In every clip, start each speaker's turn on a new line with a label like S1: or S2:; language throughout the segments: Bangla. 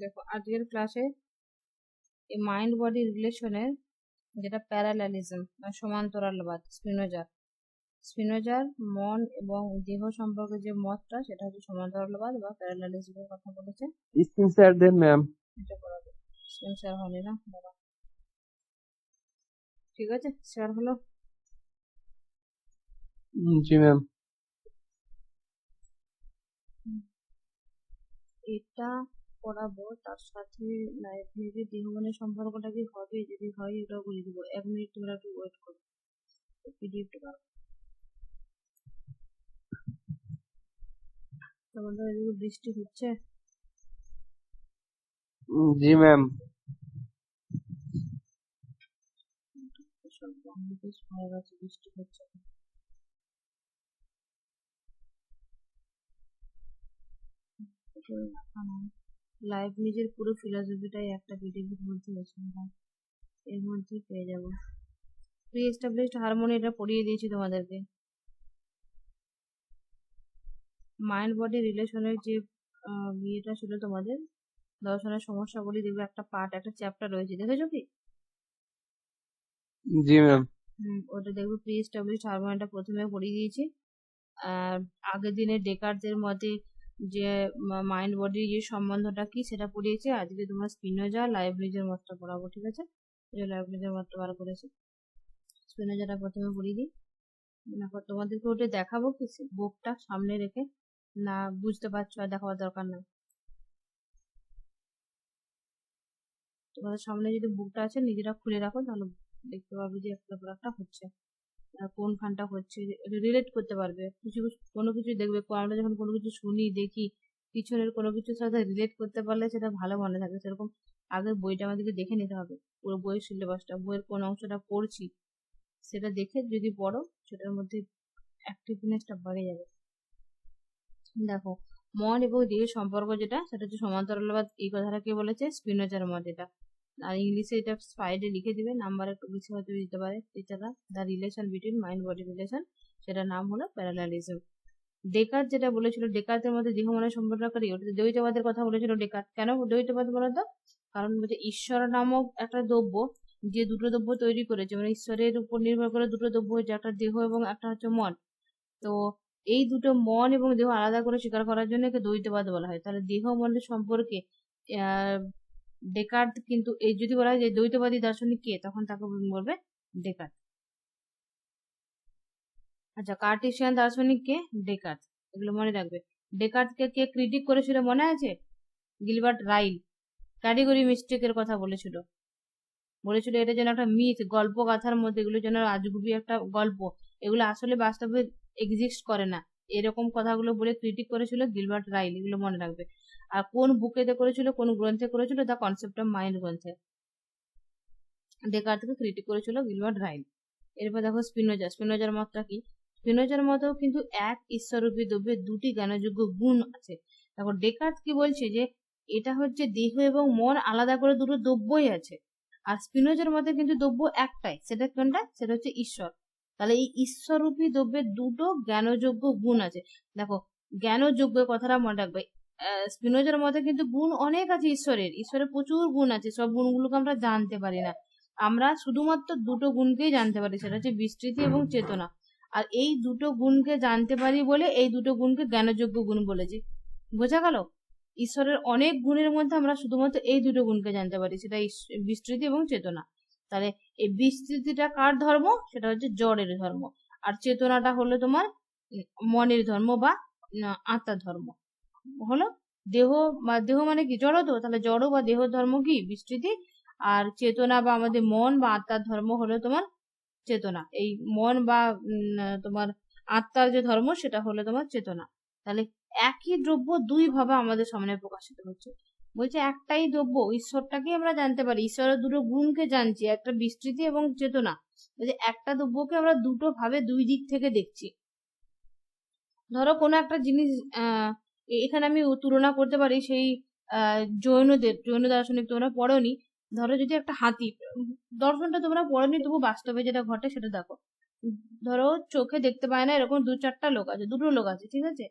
S1: দেখো আজকের ক্লাসে এই মাইন্ড বডি রিলেশনের যেটা প্যারালালিজম বা সমান্তরালবাদ স্পিনোজার মন এবং দেহ সম্পর্কে যে মতটা সেটা হচ্ছে সমান্তরালবাদ বা প্যারালালিজমের কথা বলেছে।
S2: স্ক্রিন শেয়ার দেন ম্যাম।
S1: এটা করাবে স্ক্রিন শেয়ার হলে না দাঁড়াও। ঠিক আছে, শেয়ার হলো।
S2: জি ম্যাম।
S1: এটা করাবো, তার সাথে লাইব্রেরি দেহ মনের সম্পর্কটা কি হবে, যদি হয় এটাও বলে দিব। 1 মিনিট তোমরা একটু ওয়েট করো, পিডিএফটা পাবো। তোমাদের এদিকে বৃষ্টি হচ্ছে?
S2: জি ম্যাম।
S1: সব বাংলাদেশ হয়ে গেছে, বৃষ্টি হচ্ছে। লাইভ নিজের পুরো ফিলসফিটাই একটা পিডিএফের মধ্যে আছে, এর মধ্যে পেয়ে যাবো। প্রি এস্টাবলিশড হারমোনি এটা পড়িয়ে দিয়েছি তোমাদেরকে। মাইন্ড বডি রিলেশনের যে ইয়েটা ছিল তোমাদের দর্শনের সমস্যাগুলি, দেখবে একটা পার্ট, একটা চ্যাপ্টার রয়েছে, দেখেছো কি?
S2: জি ম্যাম।
S1: ওটা দেখবে প্রি এস্টাবলিশড হারমোনিটা প্রথমে পড়িয়ে দিয়েছি। আগের দিনে ডেকার্টের মতে যে মাইন্ড বডির যে সম্বন্ধটা কি সেটা পড়িয়েছে। আজকে তোমার স্পিনোজা লাইবনিজের মতটা পড়াবো, ঠিক আছে? লাইবনিজের মতটা বার করেছে, স্পিনোজাটা প্রথমে পড়িয়ে দিই। তোমাদেরকে ওটা দেখাবো কি বুকটা সামনে রেখে, না বুঝতে পারছো আর দেখাবার দরকার নাই? তোমাদের সামনে যদি বুকটা আছে নিজেরা খুলে রাখো, তাহলে দেখতে পারবে যে একটা পর একটা হচ্ছে, কোনখানটা হচ্ছে রিলেট করতে পারবে। কিছু কোনো কিছু দেখবে, আমরা যখন কোনো কিছু শুনি দেখি পিছনের কোনো কিছুর সাথে রিলেট করতে পারলে সেটা ভালো মনে থাকে। সেরকম আগে বইটা আমাদেরকে দেখে নিতে হবে, পুরো বইয়ের সিলেবাসটা, বইয়ের কোন অংশটা পড়ছি সেটা দেখে যদি পড়ো সেটার মধ্যে অ্যাক্টিভনেসটা বেড়ে যাবে। দেখো, মন এবং দেহের সম্পর্ক যেটা, সেটা হচ্ছে সমান্তরালবাদ। এই কথাটা কে বলেছে? স্পিনোজার মত। এটা আর ইংলিশে এটা সাইডে লিখে দিবে, নাম্বার একটু বেশি হয়তো দিতে পারে টিচাররা। The relation between mind body relation, সেটার নাম হলো প্যারালালিজম। ডেকার্ট যেটা বলেছিল, ডেকার্টের মধ্যে দেহ মনের সম্পর্ককারী, ওটা দ্বৈতবাদের কথা বলেছিল ডেকার্ট। কেন দ্বৈতবাদ বলতো? কারণ বলছে ঈশ্বর নামক একটা দ্রব্য, যে দুটো দ্রব্য তৈরি করেছে, মানে ঈশ্বরের উপর নির্ভর করে দুটো দ্রব্য হয়েছে, একটা দেহ এবং একটা হচ্ছে মন। তো এই দুটো মন এবং দেহ আলাদা করে স্বীকার করার জন্য একে দ্বৈতবাদ বলা হয়। তাহলে দেহ মনের সম্পর্কে ডেকার্ট কিন্তু, এই যদি বলা হয় যে দ্বৈতবাদী দার্শনিক কে, তখন তাকে বলবে ডেকার্ট। আচ্ছা, কার্টেসিয়ান দার্শনিক কে? ডেকার্ট। এগুলো মনে রাখবে। ডেকার্টকে কে ক্রিটিক করেছিল মনে আছে? গিলবার্ট রাইল ক্যাটেগরি মিস্টেকের কথা বলেছিল। এটা যেন একটা মিথ, গল্প গাথার মধ্যে, এগুলো যেন আজগুবি একটা গল্প, এগুলো আসলে বাস্তবে এক্সিস্ট করে না, এরকম কথাগুলো বলে ক্রিটিক করেছিল গিলবার্ট রাইল। এগুলো মনে রাখবে। আর কোন বুকেতে করেছিল, কোন গ্রন্থে করেছিল? দ্য কনসেপ্ট অফ মাইন্ড গ্রন্থে ডেকার্টকে ক্রিটিক করেছিল গিলবার্ট রাইল। এরপর দেখো স্পিনোজার মতটা কি? স্পিনোজার মতেও কিন্তু এক ঈশ্বররূপী দ্রব্যের দুটি জ্ঞানযোগ্য গুণ আছে। দেখো ডেকার্ট কি বলছে, যে এটা হচ্ছে দেহ এবং মন আলাদা করে দুটো দ্রব্যই আছে। আর স্পিনোজার মতে কিন্তু দ্রব্য একটাই, সেটা কোনটা? সেটা হচ্ছে ঈশ্বর। তাহলে এই ঈশ্বররূপী দ্রব্যের দুটো জ্ঞানযোগ্য গুণ আছে। দেখো, জ্ঞানযোগ্য কথাটা মনে রাখবে। স্পিনোজার মতে কিন্তু গুণ অনেক আছে ঈশ্বরের প্রচুর গুণ আছে, সব গুণগুলোকে আমরা জানতে পারি না। আমরা শুধুমাত্র দুটো গুণকেই জানতে পারি, সেটা হচ্ছে বিস্তৃতি এবং চেতনা। আর এই দুটো গুণকে জানতে পারি বলে এই দুটো গুণকে জ্ঞানযোগ্য গুণ বলেছি। বোঝা গেল? ঈশ্বরের অনেক গুণের মধ্যে আমরা শুধুমাত্র এই দুটো গুণকে জানতে পারি, সেটা বিস্তৃতি এবং চেতনা। তাহলে এই বিস্তৃতিটা কার ধর্ম? সেটা হচ্ছে জড়ের ধর্ম। আর চেতনাটা হলো তোমার মনের ধর্ম বা আত্মার ধর্ম। হলো দেহ মানে কি? জড়। তো তাহলে জড় বা দেহ ধর্ম কি? বিস্তৃতি। আর চেতনা বা আমাদের মন বা আত্মার ধর্ম হলো তোমার চেতনা। এই মন বা তোমার আত্মার যে ধর্ম সেটা হলো তোমার চেতনা। তাহলে একই দ্রব্য দুই ভাবে আমাদের সামনে প্রকাশিত হচ্ছে। বলছে একটাই দ্রব্য, ঈশ্বরটাকে আমরা জানতে পারি, ঈশ্বরের দুটো গুণকে জানছি, একটা বিস্তৃতি এবং চেতনা। বলছে একটা দ্রব্যকে আমরা দুটো ভাবে দুই দিক থেকে দেখছি। ধরো কোনো একটা জিনিস, এখানে আমি তুলনা করতে পারি সেই জৈন দার্শনিক, তোমরা পড়োনি। ধরো যদি একটা হাতি, দর্শনটা তোমরা পড়োনি, তবু বাস্তবে যেটা ঘটে সেটা দেখো। ধরো চোখে দেখতে পায় না এরকম দুটো লোক আছে, ঠিক আছে?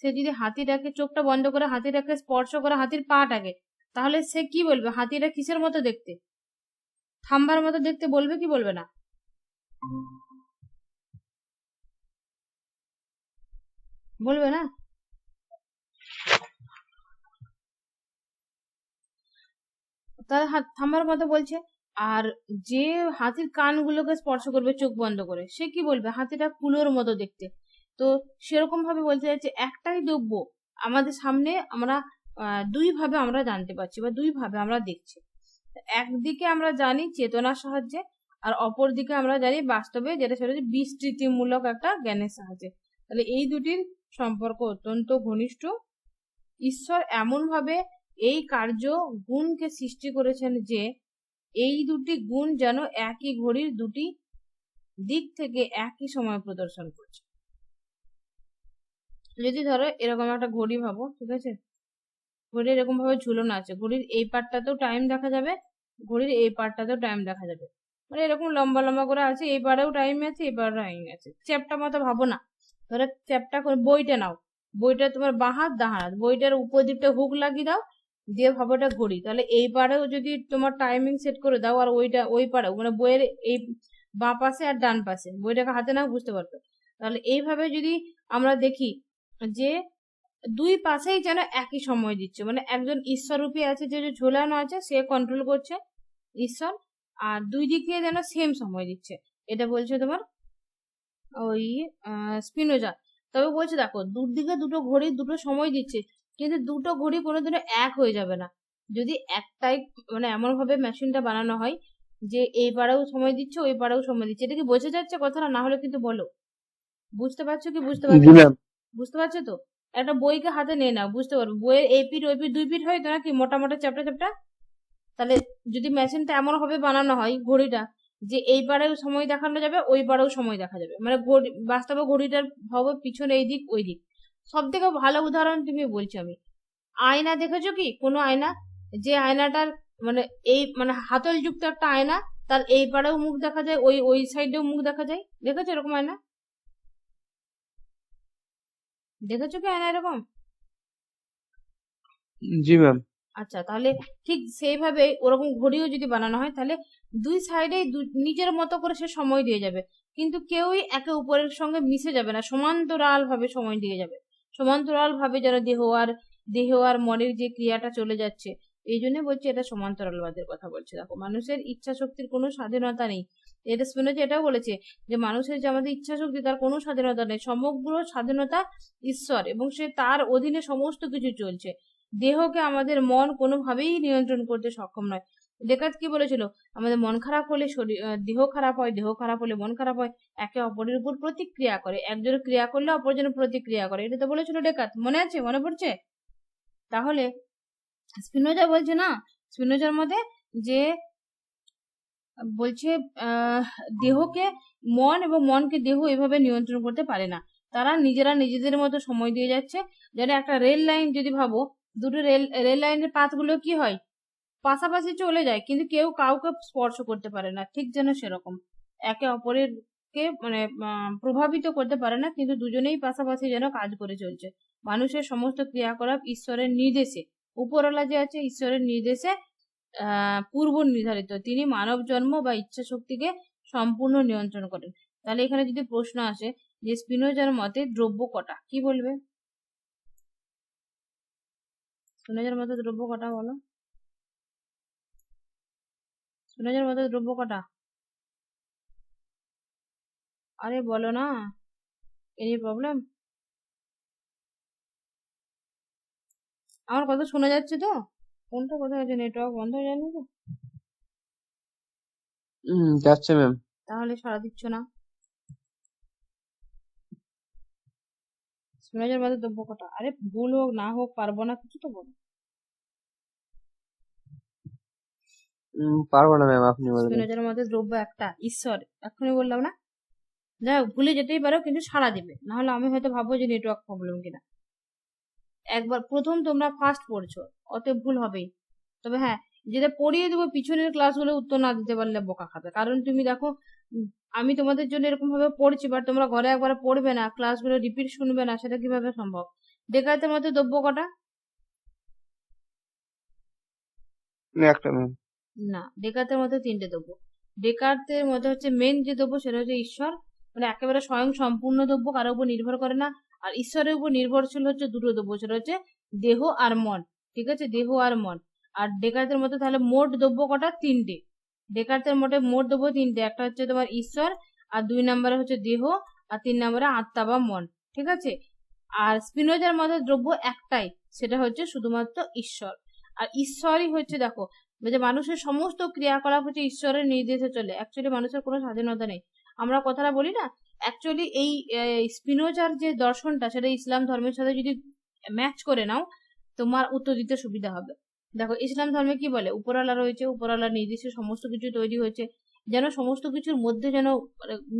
S1: সে যদি হাতিটাকে, চোখটা বন্ধ করে হাতিটাকে স্পর্শ করে হাতির পাটাকে, তাহলে সে কি বলবে? হাতিটা কিসের মতো দেখতে? থাম্বার মতো দেখতে বলবে কি বলবে না? বলবে না? তার থাম্বার মতো বলছে। আর যে হাতির কানগুলোকে স্পর্শ করবে চোখ বন্ধ করে, সে কি বলবে? হাতিটা কুলোর মতো দেখতে। তো সেরকম ভাবে বলতে চাইছে একটাই দ্রব্য আমাদের সামনে আমরা দুই ভাবে আমরা জানতে পারছি বা দুই ভাবে আমরা দেখছি। একদিকে আমরা জানি চেতনার সাহায্যে, আর অপর দিকে আমরা জানি বাস্তবে, যেটা সেটা হচ্ছে বিস্তৃতিমূলক একটা জ্ঞানের সাহায্যে। তাহলে এই দুটির সম্পর্ক অত্যন্ত ঘনিষ্ঠ। ঈশ্বর এমন ভাবে এই কার্য গুণকে সৃষ্টি করেছেন যে এই দুটি গুণ যেন একই ঘড়ির দুটি দিক থেকে একই সময় প্রদর্শন করছে। যদি ধরো এরকম একটা ঘড়ি ভাবো, ঠিক আছে, ঘড়ি এরকম ভাবে ঝুলানো আছে, ঘড়ির এই পার্টটাতেও টাইম দেখা যাবে, ঘড়ির এই পার্টটাতেও টাইম দেখা যাবে, মানে এরকম লম্বা লম্বা করে আছে, এই পারেও টাইম আছে, এই পারেও টাইম আছে। চ্যাপটা মতো ভাবো না, ধরো চ্যাপটা করে বইটা নাও, বইটা তোমার বাঁ হাত ডান হাত, বইটার উপর দিকটা হুক লাগিয়ে দাও, দিয়ে ভাবো এটা ঘড়ি, তাহলে এই পারেও যদি তোমার টাইমিং সেট করে দাও, আর ওইটা ওই পারেও, মানে বইয়ের এই বাঁ পাশে আর ডান পাশে, বইটাকে হাতে নাও, বুঝতে পারবে। তাহলে এইভাবে যদি আমরা দেখি যে দুই পাশেই যেন একই সময় দিচ্ছে, মানে একজন ঈশ্বররূপী আছে, যে যে ঝোলানো আছে সে কন্ট্রোল করছে, ঈশ্বর, আর দুই দিকে যেন সেম সময় দিচ্ছে। এটা বলছে তোমার ওই স্পিনোজা। তবে বলছে দেখো দুদিকে দুটো ঘড়ি দুটো সময় দিচ্ছে, কিন্তু দুটো ঘড়ি কোনোদিনও এক হয়ে যাবে না যদি একটাই, মানে এমন ভাবে মেশিনটা বানানো হয় যে এই পারেও সময় দিচ্ছে ওই পারেও সময় দিচ্ছে। এটা কি বোঝা যাচ্ছে কথাটা? না হলে কিন্তু বলো। বুঝতে পারছো কি? বুঝতে
S2: জি
S1: পারছো?
S2: ম্যাম।
S1: বুঝতে পারছো তো? একটা বইকে হাতে নিয়ে নাও, বুঝতে পারবে বইয়ের এই পিঠ ওই পিঠ দুই পিঠ হয় তো নাকি, মোটা মোটা চ্যাপটা চ্যাপটা। তাহলে যদি মেশিনটা এমন ভাবে বানানো হয় ঘড়িটা, যে এই পারেও সময় দেখানো যাবে ওই পারেও সময় দেখা যাবে, মানে বাস্তবে ঘড়িটার ভাবো পিছনে এই দিক ওই দিক। সব থেকে ভালো উদাহরণ তুমি বলছি আমি, আয়না দেখেছো কি? কোনো আয়না, যে আয়নাটার মানে এই মানে হাতল যুক্ত একটা আয়না, তার এই পারেও মুখ দেখা যায়, ওই ওই সাইডেও মুখ দেখা যায়, দেখেছো এরকম আয়না? দেখেছো কি আয়না এরকম?
S2: জি ম্যাম।
S1: আচ্ছা, তাহলে ঠিক সেইভাবে ওরকম ঘড়িও যদি বানানো হয়, তাহলে দুই সাইডে নিজের মতো করে সে সময় দিয়ে যাবে, কিন্তু কেউই একে উপরের সঙ্গে মিশে যাবে না, সমান্তরাল ভাবে সময় দিয়ে যাবে, সমান্তরাল ভাবে যেন দেহ আর মনের যে ক্রিয়াটা চলে যাচ্ছে। এই জন্য বলছি এটা সমান্তরালবাদের কথা বলছে। দেখো মানুষের ইচ্ছা শক্তির কোনো স্বাধীনতা নেই, এটা স্পিনোজা এটাও বলেছে যে মানুষের যে আমাদের ইচ্ছা শক্তি, তার কোনো স্বাধীনতা নেই, সমগ্র স্বাধীনতা ঈশ্বর, এবং সে তার অধীনে সমস্ত কিছু চলছে। দেহকে আমাদের মন কোনোভাবেই নিয়ন্ত্রণ করতে সক্ষম নয়। ডেকার্ত কি বলেছিল? আমাদের মন খারাপ হলে শরীর দেহ খারাপ হয়, দেহ খারাপ হলে মন খারাপ হয়, একে অপরের উপর প্রতিক্রিয়া করে, একজন ক্রিয়া করলে অপরজন প্রতিক্রিয়া করে, এটা তো বলেছিল ডেকার্ত, মনে আছে? মনে পড়ছে? তাহলে স্পিনোজা বলছে না, স্পিনোজার মধ্যে যে বলছে দেহকে মন এবং মনকে দেহ এভাবে নিয়ন্ত্রণ করতে পারে না, তারা নিজেরা নিজেদের মতো সময় দিয়ে যাচ্ছে। যেন একটা রেল লাইন যদি ভাবো, দুটো রেল লাইনের পাতগুলো কি হয়, পাশাপাশি চলে যায়, কিন্তু কেউ কাউকে স্পর্শ করতে পারে না, ঠিক যেন সেরকম একে অপরের কে মানে প্রভাবিত করতে পারে না, কিন্তু দুজনেই পাশাপাশি যেন কাজ করে চলছে। মানুষের সমস্ত ক্রিয়াকলাপ ঈশ্বরের নির্দেশে, উপরওয়ালা যে আছে ঈশ্বরের নির্দেশে পূর্ব নির্ধারিত, তিনি মানব জন্ম বা ইচ্ছা শক্তিকে সম্পূর্ণ নিয়ন্ত্রণ করেন। তাহলে এখানে যদি প্রশ্ন আসে যে স্পিনোজার মতে দ্রব্য কটা, কি বলবে? স্পিনোজার মতে দ্রব্য কটা বলো? স্পিনোজার মতে দ্রব্য কটা? আরে বলো না, এনি প্রবলেম? আমার কথা শোনা যাচ্ছে তো? কোনটা কোথায় আছে? নেটওয়ার্ক বন্ধ হয়ে যায়নি তো?
S2: যাচ্ছে ম্যাম।
S1: তাহলে সাড়া দিচ্ছ না। স্পিনোজার মতে দ্রব্য কটা? আরে ভুল হোক না হোক, পারবো না কিছু তো বলো।
S2: পারবো না ম্যাম, আপনি বলে দেন।
S1: স্পিনোজার মতে দ্রব্য একটা, ঈশ্বর, এক্ষুনি বললাম না? যাই হোক, ভুলে যেতেই পারো, কিন্তু সাড়া দিবে, না হলে আমি হয়তো ভাববো যে নেটওয়ার্ক প্রবলেম কিনা। একবার প্রথম তোমরা ফার্স্ট পড়ছো, অতএব ভুল হবেই। তবে হ্যাঁ, যেটা পড়িয়ে দেবো পিছনের ক্লাসগুলো উত্তর না দিতে পারলে বোকা খাবে, কারণ তুমি দেখো আমি তোমাদের জন্য এরকম ভাবে পড়ছি, বাট তোমরা ঘরে একবার পড়বে না, ক্লাসগুলো রিপিট শুনবে না, সেটা কিভাবে সম্ভব? ডেকার্তের মধ্যে দ্রব্য কটা?
S2: একটা ম্যাম।
S1: না, ডেকার্তের মধ্যে তিনটে দ্রব্য। ডেকার্তের মধ্যে হচ্ছে মেন যে দ্রব্য সেটা হচ্ছে ঈশ্বর, মানে একেবারে স্বয়ং সম্পূর্ণ দ্রব্য, কারোর উপর নির্ভর করে না। আর ঈশ্বরের উপর নির্ভরশীল হচ্ছে দুটো দ্রব্য, সেটা হচ্ছে দেহ আর মন। ঠিক আছে, দেহ আর মন। আর ডেকার্তের মধ্যে তাহলে মোট দ্রব্য কটা? তিনটে। ডেকার্তের মোট দ্রব্য তিনটে, একটা হচ্ছে তোমার ঈশ্বর, আর 2 নম্বরে হচ্ছে দেহ, আর 3 নম্বরে আত্মা বা মন। ঠিক আছে। আর স্পিনোজার মধ্যে দ্রব্য একটাই, সেটা হচ্ছে শুধুমাত্র ঈশ্বর। আর ঈশ্বরই হচ্ছে, দেখো, যে মানুষের সমস্ত ক্রিয়াকলাপ হচ্ছে ঈশ্বরের নির্দেশে চলে। অ্যাকচুয়ালি মানুষের কোনো স্বাধীনতা নেই। আমরা কথাটা বলি না, অ্যাকচুয়ালি এই স্পিনোজার যে দর্শনটা সেটা ইসলাম ধর্মের সাথে যদি ম্যাচ করে নাও, তোমার উত্তর দিতে সুবিধা হবে। দেখো, ইসলাম ধর্মে কি বলে? উপরওয়ালা রয়েছে, উপরওয়ালার নির্দেশে সমস্ত কিছু তৈরি হয়েছে, যেন সমস্ত কিছুর মধ্যে যেন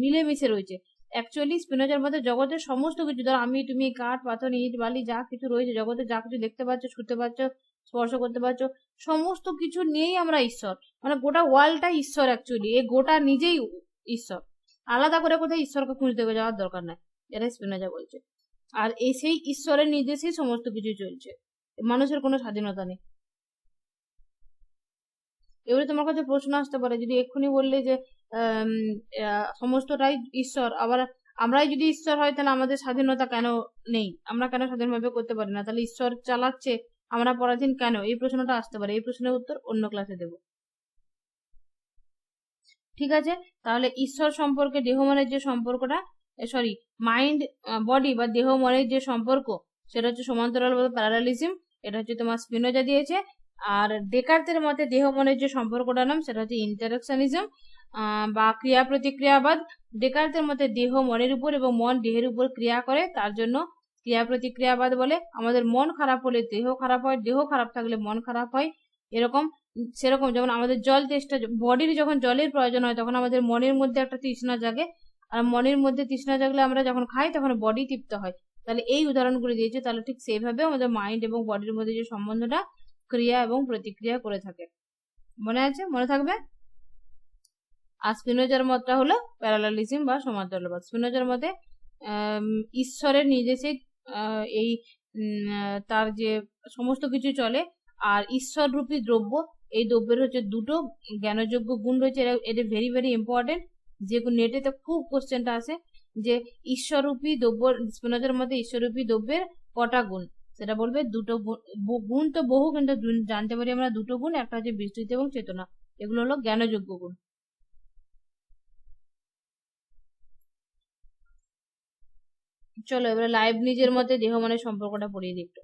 S1: মিলেমিশে রয়েছে। অ্যাকচুয়ালি স্পিনোজার মধ্যে জগতের সমস্ত কিছু, ধরো আমি, তুমি, কাঠ, পাথর, ইট, বালি, যা কিছু রয়েছে জগতে, যা কিছু দেখতে পাচ্ছ, ছুঁতে পারছো, স্পর্শ করতে পারছো, সমস্ত কিছু নিয়েই আমরা ঈশ্বর। মানে গোটা ওয়ার্ল্ডটাই ঈশ্বর। অ্যাকচুয়ালি এই গোটা নিজেই ঈশ্বর। আলাদা করে কোথায় ঈশ্বরকে খুঁজতে যাওয়ার দরকার নাই, এটা স্পিনোজা বলছে। আর সেই ঈশ্বরের নির্দেশেই সমস্ত কিছু চলছে, মানুষের কোনো স্বাধীনতা নেই। এবারে তোমার কাছে প্রশ্ন আসতে পারে, যদি এক্ষুনি বললে যে সমস্তটাই ঈশ্বর, আবার আমরাই যদি ঈশ্বর হয় তাহলে আমাদের স্বাধীনতা কেন নেই? আমরা কেন স্বাধীনভাবে করতে পারি না? তাহলে ঈশ্বর চালাচ্ছে, আমরা পরাধীন কেন? এই প্রশ্নটা আসতে পারে। এই প্রশ্নের উত্তর অন্য ক্লাসে দেব। ঠিক আছে, তাহলে ঈশ্বর সম্পর্কে দেহ মনের যে সম্পর্কটা, সরি, মাইন্ড বডি বা দেহ মনের যে সম্পর্ক, সেটা হচ্ছে সমান্তরাল বা প্যারালালিজম। এটা হচ্ছে তোমার স্পিনোজা দিয়েছে। আর ডেকার্তের মতে দেহ মনের যে সম্পর্কটার নাম সেটা হচ্ছে ইন্টারাকশনিজম বা ক্রিয়া প্রতিক্রিয়াবাদ। ডেকার্তের মতে দেহ মনের উপর এবং মন দেহের উপর ক্রিয়া করে, তার জন্য ক্রিয়া প্রতিক্রিয়াবাদ বলে। আমাদের মন খারাপ হলে দেহ খারাপ হয়, দেহ খারাপ থাকলে মন খারাপ হয়। এরকম সেরকম যেমন আমাদের জল তেষ্টা, বডির যখন জলের প্রয়োজন হয় তখন আমাদের মনের মধ্যে একটা তৃষ্ণা জাগে, আর মনের মধ্যে তৃষ্ণা জাগলে আমরা যখন খাই তখন বডি তৃপ্ত হয়। তাহলে এই উদাহরণগুলো দিয়েছে, তাহলে ঠিক সেইভাবে আমাদের মাইন্ড এবং বডির মধ্যে যে সম্বন্ধটা ক্রিয়া এবং প্রতিক্রিয়া করে থাকে। মনে আছে? মনে থাকবে। আর স্পিনোজার মতটা হলো প্যারালালিজম বা সমান্তরালবাদ। স্পিনোজার মতে ঈশ্বরের নির্দেশে এই তার যে সমস্ত কিছু চলে। আর ঈশ্বর রূপী দ্রব্য, এই দ্রব্যের হচ্ছে দুটো জ্ঞানযোগ্য গুণ রয়েছে। এটা ভেরি ভেরি ইম্পর্টেন্ট, যে নেটেতে খুব কোশ্চেনটা আসে যে ঈশ্বররূপী দ্রব্য, স্পিনোজার মধ্যে ঈশ্বররূপী দ্রব্যের কটা গুণ, সেটা বলবে দুটো গুণ। তো বহু, কিন্তু জানতে পারি আমরা দুটো গুণ, একটা হচ্ছে বিস্তৃতি এবং চেতনা। এগুলো হলো জ্ঞানযোগ্য গুণ। চলো এবারে লাইবনিজের মধ্যে দেহ মনের সম্পর্কটা পড়িয়ে দিই একটু,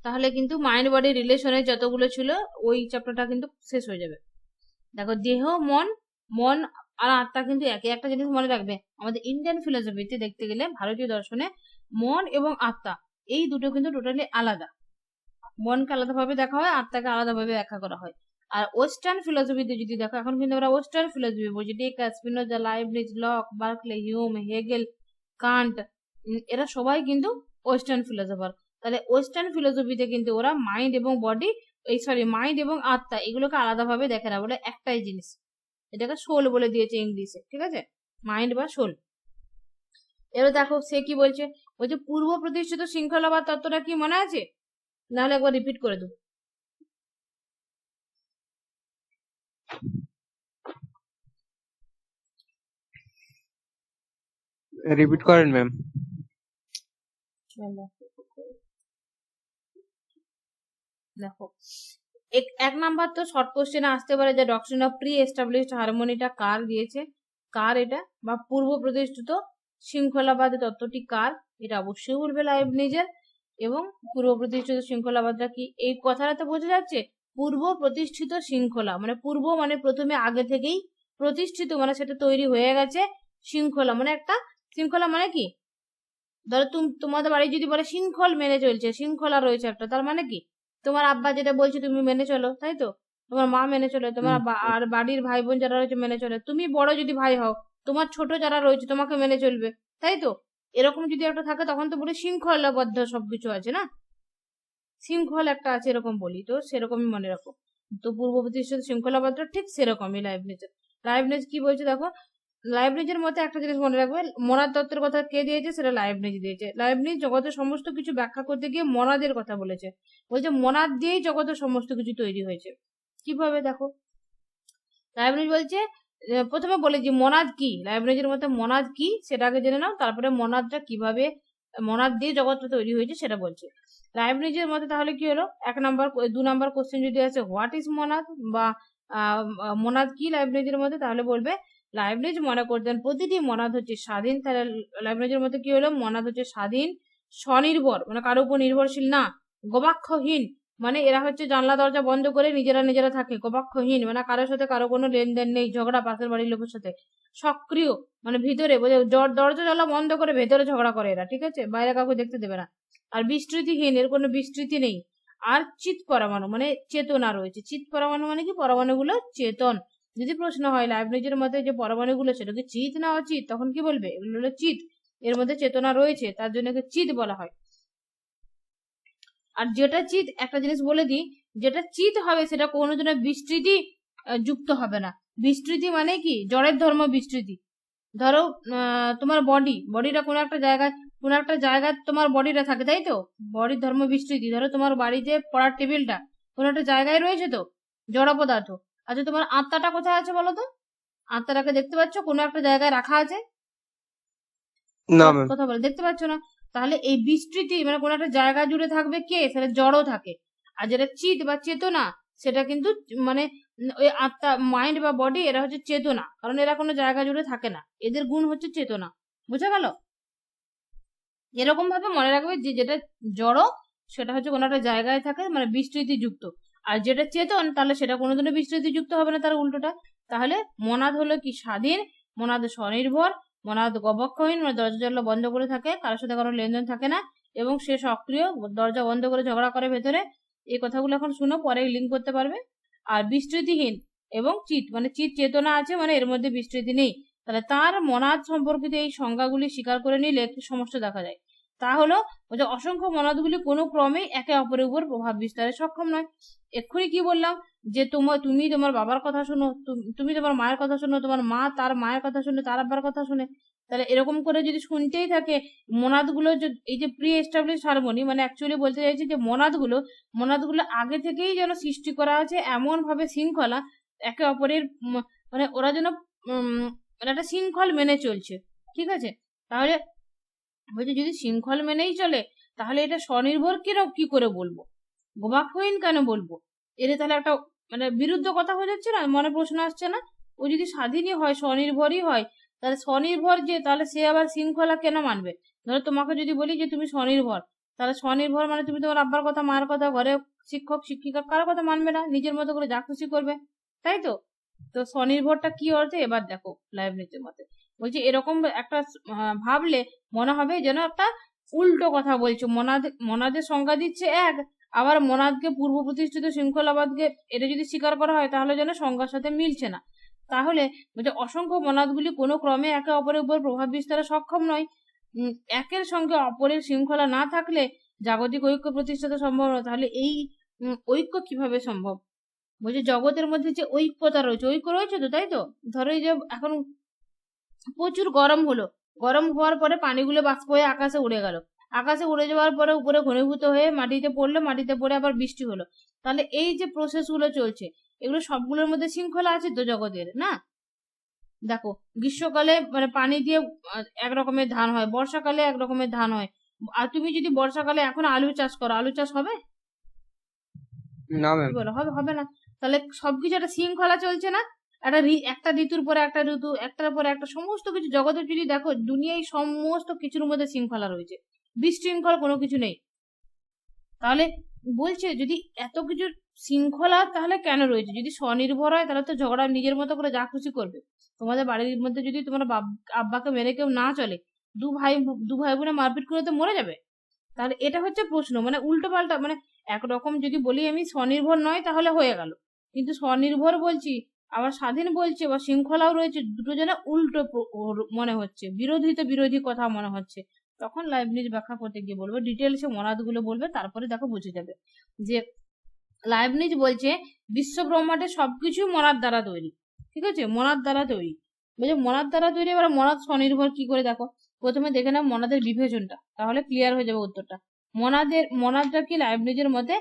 S1: তাহলে কিন্তু মাইন্ড বডি রিলেশনের যতগুলো ছিল ওই চ্যাপ্টারটা কিন্তু শেষ হয়ে যাবে। দেখো, দেহ, মন, মন আর আত্মা কিন্তু একই। একটা জিনিস মনে রাখবে, আমাদের ইন্ডিয়ান ফিলোসফিতে দেখতে গেলে, ভারতীয় দর্শনে মন এবং আত্মা এই দুটো কিন্তু টোটালি আলাদা। মনকে আলাদাভাবে দেখা হয়, আত্মাকে আলাদাভাবে ব্যাখ্যা করা হয়। আর ওয়েস্টার্ন ফিলোসফিতে যদি দেখো, এখন কিন্তু আমরা ওয়েস্টার্ন ফিলোসফি বলছি, Descartes, Spinoza, Leibniz, Locke, Berkeley, Hume, Hegel, Kant, এরা সবাই কিন্তু ওয়েস্টার্ন ফিলোসফার। তাহলে ওয়েস্টার্ন ফিলোসফিতে কিন্তু ওরা মাইন্ড এবং বডি, মাইন্ড এবং আত্মা এগুলোকে আলাদাভাবে দেখে না, বলে একটাই জিনিস। এটাকে সোল বলে দিয়েছে ইংলিশে। ঠিক আছে, মাইন্ড বা সোল। এবার দেখো সে কি বলছে, বলছে পূর্ব প্রতিষ্ঠিত শৃঙ্খলাবাদ তত্ত্বটা কি মনে আছে? নাহলে একবার রিপিট করে দেবো।
S2: রিপিট করেন ম্যাম।
S1: দেখো, এক নাম্বার তো শর্ট কোশ্চেনে আসতে পারে যে ডক্ট্রিন অফ প্রি এস্টাবলিশড হারমোনিটা কার দিয়েছে, কার এটা, বা পূর্ব প্রতিষ্ঠিত শৃঙ্খলাবাদ তত্ত্বটি কার, এটা অবশ্যই বলবে লাইবনিজের। এবং পূর্ব প্রতিষ্ঠিত শৃঙ্খলাবাদটা কি, এই কথাটা তো বোঝা যাচ্ছে। পূর্ব প্রতিষ্ঠিত শৃঙ্খলা মানে পূর্ব মানে প্রথমে আগে থেকেই, প্রতিষ্ঠিত মানে সেটা তৈরি হয়ে গেছে, শৃঙ্খলা মানে একটা, শৃঙ্খলা মানে কি, ধরো তোমাদের বাড়ি যদি বলে শৃঙ্খল মেনে চলছে, শৃঙ্খলা রয়েছে একটা, তার মানে কি তোমার আব্বা যেটা বলছে তুমি মেনে চলো, তাই তো? তোমার মা মেনে চলে, তোমার আর বাড়ির ভাই বোন যারা রয়েছে মেনে চলে, তুমি বড় যদি ভাই হও তোমার ছোট যারা রয়েছে তোমাকে মেনে চলবে, তাই তো? এরকম যদি একটা থাকে তখন তো বলি শৃঙ্খলাবদ্ধ সবকিছু আছে না, শৃঙ্খল একটা আছে, এরকম বলি। তো সেরকমই মনে রাখো। তো পূর্ব প্রতিষ্ঠিত শৃঙ্খলাবদ্ধ ঠিক সেরকমই লাইবনিজ কি বলছে দেখো, লাইবনিজের মতে একটা জিনিস মনে রাখবে, মনাদ তত্ত্বের কথা কে দিয়েছে, সেটা লাইবনিজ দিয়েছে। লাইবনিজ জগতের সমস্ত কিছু ব্যাখ্যা করতে গিয়ে মনাদের কথা বলেছে, বলছে মনাদ দিয়েই জগতের সমস্ত কিছু তৈরি হয়েছে। কিভাবে দেখো, লাইবনিজ বলছে প্রথমে বলে যে মনাদ কি, লাইবনিজের মতে মনাদ কি সেটা আগে জেনে নাও, তারপরে মনাদটা কিভাবে, মনাদ দিয়ে জগৎটা তৈরি হয়েছে সেটা বলছে। লাইবনিজের মতে তাহলে কি হলো, 2 নাম্বার কোশ্চেন যদি আছে হোয়াট ইজ মনাদ বা মনাদ কি লাইবনিজের মতে, তাহলে বলবে লাইবনিজ মনে করতেন প্রতিটি মনাদ হচ্ছে স্বাধীন। তাহলে লাইবনিজের মতে কি হলো, মনাদ হচ্ছে স্বাধীন, স্বনির্ভর মানে কারো উপর নির্ভরশীল না, গবাক্ষহীন মানে এরা হচ্ছে জানলা দরজা বন্ধ করে নিজেরা থাকে, গবাক্ষহীন মানে কারোর সাথে কারো কোনো লেনদেন নেই, ঝগড়া পাশের বাড়ির লোকের সাথে, সক্রিয় মানে ভিতরে দরজা জানলা বন্ধ করে ভেতরে ঝগড়া করে এরা, ঠিক আছে, বাইরে কাউকে দেখতে দেবে না। আর বিস্তৃতিহীন, এর কোনো বিস্তৃতি নেই। আর চিৎ পরমাণু মানে চেতনা রয়েছে, চিৎ পরমাণু মানে কি, পরমাণুগুলো চেতন। যদি প্রশ্ন হয় লাইবনিজের মতে যে পরমাণুগুলো সেটা কি চিৎ না অচিৎ, তখন কি বলবে, এগুলো হলো চিৎ, এর মধ্যে চেতনা রয়েছে, তার জন্য চিৎ বলা হয়। আর যেটা চিৎ, একটা জিনিস বলে দিই, যেটা চিৎ হবে সেটা কোনো জন্য বিস্তৃতি যুক্ত হবে না। বিস্তৃতি মানে কি, জড়ের ধর্ম বিস্তৃতি। ধরো তোমার বডিটা কোনো একটা জায়গায় তোমার বডিটা থাকে, তাই তো, বডির ধর্ম বিস্তৃতি। ধরো তোমার বাড়িতে পড়ার টেবিলটা কোনো একটা জায়গায় রয়েছে তো, জড় পদার্থ। আচ্ছা তোমার আত্মাটা কোথায় আছে বলো তো, আত্মাটাকে দেখতে পাচ্ছ, কোনো একটা জায়গায় রাখা আছে,
S2: না ম্যাম।
S1: কথা বলে দেখতে পাচ্ছ না, তাহলে এই বিস্তৃতি মানে কোনো একটা জায়গা জুড়ে থাকবে কে, সেটা জড়ও থাকে। আর যেটা চিৎ বা চেতনা সেটা কিন্তু মানে ওই আত্মা, মাইন্ড বা বডি, এরা হচ্ছে চেতনা, কারণ এরা কোনো জায়গা জুড়ে থাকে না, এদের গুণ হচ্ছে চেতনা। বুঝা গেল? এরকম ভাবে মনে রাখবে যে যেটা জড় সেটা হচ্ছে কোনো একটা জায়গায় থাকে মানে বিস্তৃতি যুক্ত, আর যেটা চেতন তাহলে সেটা কোনোদিনও বিস্তৃতি যুক্ত হবে না, তার উল্টোটা। তাহলে মনাদ হলো কি স্বাধীন, মনাদ স্বনির্ভর, মনাদ গবক্ষহীন মানে দরজা জানলা বন্ধ করে থাকে, কারোর সাথে কারো লেনদেন থাকে না, এবং সে সক্রিয়, দরজা বন্ধ করে ঝগড়া করে ভেতরে। এই কথাগুলো এখন শুনো, পরে লিঙ্ক করতে পারবে। আর বিস্তৃতিহীন এবং চিৎ মানে চিৎ চেতনা আছে মানে এর মধ্যে বিস্তৃতি নেই। তাহলে তার মনাদ সম্পর্কিত এই সংজ্ঞাগুলি স্বীকার করে নিলে একটি সমস্যা দেখা যায়, তা হলো যে অসংখ্য মনাদগুলি কোনো ক্রমে একে অপরের উপর প্রভাব বিস্তারে সক্ষম নয়। এক্ষুনি কি বললাম যে তুমি তোমার বাবার কথা শোনো, তুমি তোমার মায়ের কথা শোনো, তোমার মা তার মায়ের কথা শুনে, তার আব্বার কথা শুনে। তাহলে এরকম করে যদি শুনতেই থাকে মনাদগুলো, এই যে প্রি এস্টাবলিশ হারমোনি মানে অ্যাকচুয়ালি বলতে চাইছি যে মনাদগুলো আগে থেকেই যেন সৃষ্টি করা আছে এমন ভাবে শৃঙ্খলা, একে অপরের মানে ওরা যেন মানে একটা শৃঙ্খল মেনে চলছে, ঠিক আছে। তাহলে বলছে যদি শৃঙ্খল মেনেই চলে তাহলে এটা স্বনির্ভর কি করে বলবো, গোবাক্ষহীন কেন বলবো, এর তাহলে একটা মানে বিরুদ্ধ কথা হয়ে যাচ্ছে না, মনে প্রশ্ন আসছে না? ও যদি স্বাধীনই হয়, স্বনির্ভরই হয়, তাহলে স্বনির্ভর যে, তাহলে সে আবার শৃঙ্খলা কেন মানবে? ধরো তোমাকে যদি বলি যে তুমি স্বনির্ভর, তাহলে স্বনির্ভর মানে তুমি তোমার আব্বার কথা, মায়ের কথা, ঘরে শিক্ষক শিক্ষিকা কারো কথা মানবে না, নিজের মতো করে যা খুশি করবে, তাই তো। তো স্বনির্ভরটা কি অর্থে এবার দেখো লাইবনিজের মতে, বলছে এরকম একটা ভাবলে মনে হবে যেন একটা উল্টো কথা বলছো। মনাদের সংজ্ঞা দিচ্ছে এক, আবার মনাদকে পূর্ব প্রতিষ্ঠিত শৃঙ্খলাবাদকে এটা যদি স্বীকার করা হয় তাহলে যেন সংজ্ঞার সাথে মিলছে না। তাহলে বলছে অসংখ্য মনাদগুলি কোনো ক্রমে একে অপরের উপর প্রভাব বিস্তারে সক্ষম নয়। একের সঙ্গে অপরের শৃঙ্খলা না থাকলে জাগতিক ঐক্য প্রতিষ্ঠা সম্ভব নয়। তাহলে এই ঐক্য কিভাবে সম্ভব? বলছে জগতের মধ্যে যে ঐক্যতা রয়েছে, ঐক্য রয়েছে তো, তাই তো। ধরো এই যে এখন প্রচুর গরম হলো, গরম হওয়ার পরে পানিগুলো বাষ্প হয়ে আকাশে উড়ে গেল, আকাশে উড়ে যাওয়ার পরে উপরে ঘনীভূত হয়ে মাটিতে পড়লো, মাটিতে পড়ে আবার বৃষ্টি হলো। তাহলে এই যে প্রসেস গুলো চলছে এগুলো সবগুলোর মধ্যে শৃঙ্খলা আছে তো জগতের, না? দেখো গ্রীষ্মকালে মানে পানি দিয়ে এক রকমের ধান হয়, বর্ষাকালে এক রকমের ধান হয়। আর তুমি যদি বর্ষাকালে এখন আলু চাষ করো, আলু চাষ হবে?
S2: না ম্যাম।
S1: বলো হবে? হবে না। তাহলে সবকিছু একটা শৃঙ্খলা চলছে না, একটা ঋতুর পরে একটা ঋতু, একটার পরে একটা, সমস্ত কিছু জগতের যদি দেখো দুনিয়ায় সমস্ত কিছুর মধ্যে শৃঙ্খলা রয়েছে, বিশৃঙ্খল কোনো কিছু নেই। তাহলে বলছে যদি এত কিছুর শৃঙ্খলা তাহলে কেন রয়েছে, যদি স্বনির্ভর হয় তাহলে তো ঝগড়া নিজের মতো করে যা খুশি করবে। তোমাদের বাড়ির মধ্যে যদি তোমার আব্বাকে মেরে কেউ না চলে, দু ভাই বোনে মারপিট করে তো মরে যাবে। তাহলে এটা হচ্ছে প্রশ্ন, মানে উল্টো পাল্টা, মানে একরকম যদি বলি আমি স্বনির্ভর নয় তাহলে হয়ে গেল, কিন্তু স্বনির্ভর বলছি আবার স্বাধীন বলছে বা শৃঙ্খলাও রয়েছে, দুটো যেন উল্টো মনে হচ্ছে, বিরোধী কথা মনে হচ্ছে। তখন লাইবনিজ ব্যাখ্যা করতে গিয়ে বলবো, ডিটেলসে মনাদগুলো বলবে, তারপরে দেখো বুঝে যাবে যে লাইবনিজ বলছে বিশ্ব ব্রহ্মাণ্ডের সবকিছু মনাদ দ্বারা তৈরি, ঠিক আছে, মনাদ দ্বারা তৈরি। বলছে মনাদ দ্বারা তৈরি। এবার মনাদ স্বনির্ভর কি করে দেখো, প্রথমে দেখে নাও মনাদের বিভাজনটা, তাহলে ক্লিয়ার হয়ে যাবে উত্তরটা। মনাদটা কি লাইব্রেরির মধ্যে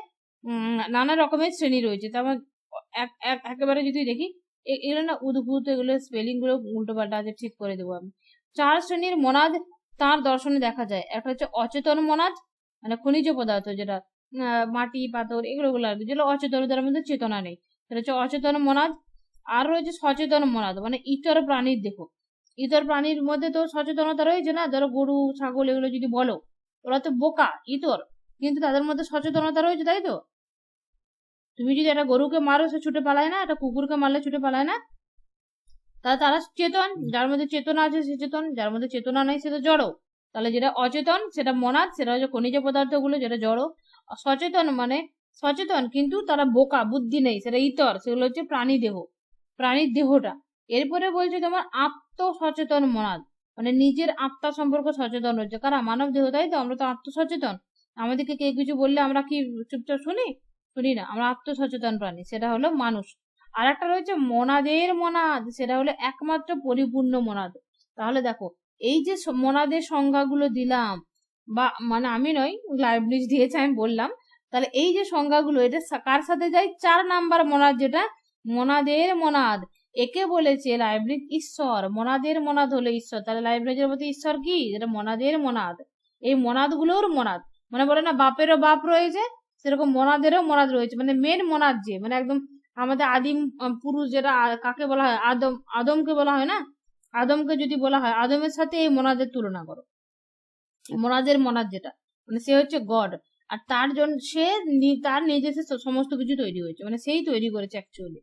S1: নানা রকমের শ্রেণী রয়েছে। তারপর একেবারে যদি দেখি এগুলো না উদ্ভূত, এগুলো স্পেলিং গুলো উল্টো পাল্টা আছে, ঠিক করে দেবো আমি। 4 শ্রেণীর মনাদ তার দর্শনে দেখা যায়। একটা হচ্ছে অচেতন মনাদ, মানে খনিজ পদার্থ, যেটা মাটি পাথর এগুলো আর কি, যেগুলো অচেতন, যার মধ্যে চেতনা নেই, সেটা হচ্ছে অচেতন মনাদ। আর রয়েছে সচেতন মনাদ, মানে ইতর প্রাণীর দেখো, ইতর প্রাণীর মধ্যে তো সচেতনতা রয়েছে না, ধরো গরু ছাগল এগুলো যদি বলো, ওরা তো বোকা ইতর, কিন্তু তাদের মধ্যে সচেতনতা রয়েছে, তাই তো? তুমি যদি একটা গরুকে মারো সে ছুটে পালায় না, একটা কুকুরকে মারলে ছুটে পালায় না, তাহলে তারা চেতন, যার মধ্যে চেতনা আছে সে চেতন, যার মধ্যে চেতনা নেই সেটা জড়। তাহলে যেটা অচেতন সেটা মনাদ, সেটা হচ্ছে খনিজ পদার্থগুলো, যেটা জড়। সচেতন মানে সচেতন কিন্তু তারা বোকা, বুদ্ধি নেই, সেটা ইতর, সেগুলো হচ্ছে প্রাণী দেহ, প্রাণীর দেহটা। এরপরে বলছে তোমার আত্ম সচেতন মনাদ, মানে নিজের আত্মা সম্পর্কে সচেতন হচ্ছে কারা, মানব দেহ, তাই তো? আমরা তো আত্মসচেতন, আমাদেরকে কেউ কিছু বললে আমরা কি চুপচাপ শুনি? শুনি না, আমরা আত্মসচেতন প্রাণী, সেটা হলো মানুষ। আর একটা রয়েছে মনাদের মনাদ, সেটা হলো একমাত্র পরিপূর্ণ মনাদ। তাহলে দেখো এই যে মনাদের সংজ্ঞাগুলো দিলাম, বা মানে আমি নয়, লাইব্রেরি দিয়েছে আমি বললাম, তাহলে এই যে সংজ্ঞাগুলো এটা কার সাথে যায়? 4 নাম্বার মনাদ, যেটা মনাদের মনাদ, একে বলেছে লাইব্রেরি ঈশ্বর। মনাদের মনাদ হলো ঈশ্বর, তাহলে লাইব্রেরির মধ্যে ঈশ্বর কি? যেটা মনাদের মনাদ। এই মনাদ গুলোর মনাদ, মানে বলে না বাপেরও বাপ রয়েছে, সেরকম মনাদেরও মনাদ রয়েছে, মানে মেন মনাদ, যে মানে একদম আমাদের আদিম পুরুষ, যেটা কাকে বলা হয়, আদমকে বলা হয় না, আদমকে যদি বলা হয়, আদমের সাথে এই মনাদের তুলনা করো। মনাদের মনাদ যেটা, মানে সে হচ্ছে গড, আর তার জন্য সে তার নিজে সমস্ত কিছু তৈরি হয়েছে, মানে সেই তৈরি করেছে অ্যাকচুয়ালি।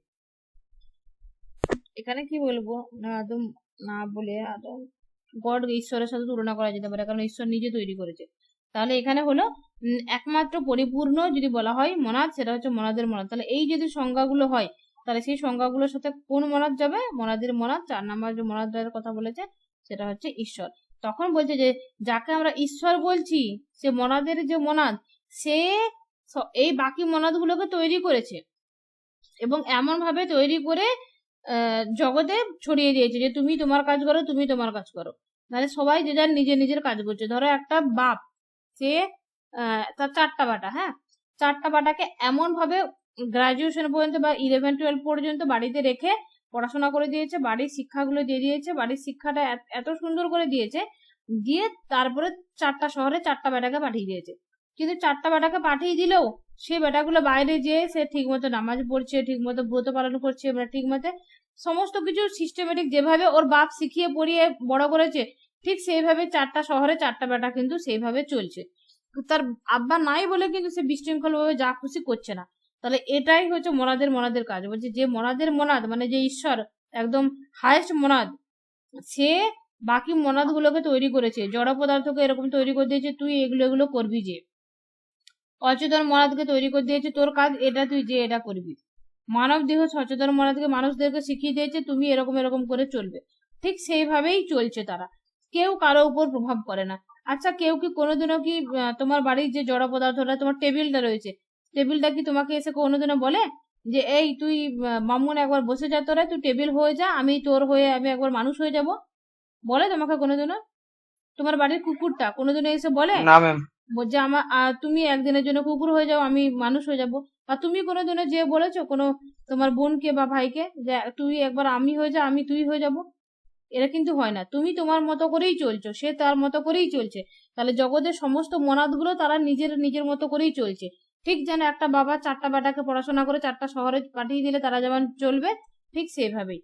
S1: এখানে কি বলবো না, আদম না বলে আদম গড ঈশ্বরের সাথে তুলনা করা যেতে পারে, কারণ ঈশ্বর নিজে তৈরি করেছে। তাহলে এখানে হলো একমাত্র পরিপূর্ণ যদি বলা হয় মনাদ, সেটা হচ্ছে মনাদের মনাদ। তাহলে এই যদি সংজ্ঞাগুলো হয়, তাহলে সেই সংজ্ঞাগুলোর সাথে কোন মনাদ যাবে? মনাদের মনাদ। 4 নাম্বার যে মনাদের কথা বলেছে সেটা হচ্ছে ঈশ্বর। তখন বলছে যে যাকে আমরা ঈশ্বর বলছি, সে মনাদের যে মনাদ, সে এই বাকি মনাদ গুলোকে তৈরি করেছে, এবং এমন ভাবে তৈরি করে জগতে ছড়িয়ে দিয়েছে যে তুমি তোমার কাজ করো, তুমি তোমার কাজ করো, মানে সবাই যে যার নিজের নিজের কাজ করছে। ধরো একটা বাপ, সে তার 4টা বাটা, হ্যাঁ, 4টা বাটাকে এমন ভাবে গ্রাজুয়েশন পর্যন্ত বা 11-12 পর্যন্ত বাড়িতে রেখে পড়াশোনা করে দিয়েছে, বাড়ির শিক্ষাগুলো দিয়ে দিয়েছে, বাড়ির শিক্ষাটা এত সুন্দর করে দিয়েছে, দিয়ে তারপরে 4টা শহরে 4টা বেটাকে পাঠিয়ে দিয়েছে। কিন্তু 4টা বেটাকে পাঠিয়ে দিলেও সে বেটাগুলো বাইরে যেয়ে সে ঠিক মতো নামাজ পড়ছে, ঠিক মতো ব্রত পালন করছে, ঠিক মতো সমস্ত কিছু সিস্টেমেটিক যেভাবে ওর বাপ শিখিয়ে পড়িয়ে বড় করেছে, ঠিক সেইভাবে 4টা শহরে 4টা বেটা কিন্তু সেইভাবে চলছে। তার আব্বা নাই বলে কিন্তু সে বিশৃঙ্খল ভাবে যা খুশি করছে না। তাহলে এটাই হচ্ছে মনাদের কাজ। বলছে যে মনাদের মনাদ, মানে যে ঈশ্বর একদম হায়েস্ট মনাদ, সে বাকি মনাদ গুলোকে তৈরি করেছে, জড় পদার্থকে এরকম তৈরি করে দিয়েছে, তুই এগুলো করবি, যে অচেতন মনাদকে তৈরি করে দিয়েছে, তোর কাজ এটা, তুই যে এটা করবি। মানব দেহ সচেতন মনাদকে মানুষদেরকে শিখিয়ে দিয়েছে তুমি এরকম এরকম করে চলবে, ঠিক সেইভাবেই চলছে তারা, কেউ কারো উপর প্রভাব করে না। আচ্ছা, কেউ কি কোনোদিনও কি তোমার বাড়ির যে জড় পদার্থটা, তোমার টেবিলটা রয়েছে, টেবিলটা কি তোমাকে এসে কোনোদিনও বলে যে এই তুই মামুন একবার বসে যা, তোরা তুই টেবিল হয়ে যা, আমি তোর হয়ে আমি একবার মানুষ হয়ে যাব? বলে তোমাকে কোনোদিনও? তোমার বাড়ির কুকুরটা কোনোদিনও এসে বলে
S2: না ম্যাম।
S1: যে আমার তুমি একদিনের জন্য কুকুর হয়ে যাও, আমি মানুষ হয়ে যাব? বা তুমি কোনোদিনও যে বলেছো কোনো তোমার বোনকে বা ভাইকে যে তুই একবার আমি হয়ে যা, আমি তুই হয়ে যাব? এরা কিন্তু হয় না, তুমি তোমার মতো করেই চলছো, সে তার মতো করেই চলছে। তাহলে জগতের সমস্ত মনাদগুলো তারা নিজের নিজের মতো করেই চলছে। ঠিক যেন একটা বাবা 4টা বেটাকে পড়াশোনা করে 4টা শহরে পাঠিয়ে দিলে তারা যেমন চলবে, ঠিক সেভাবেই।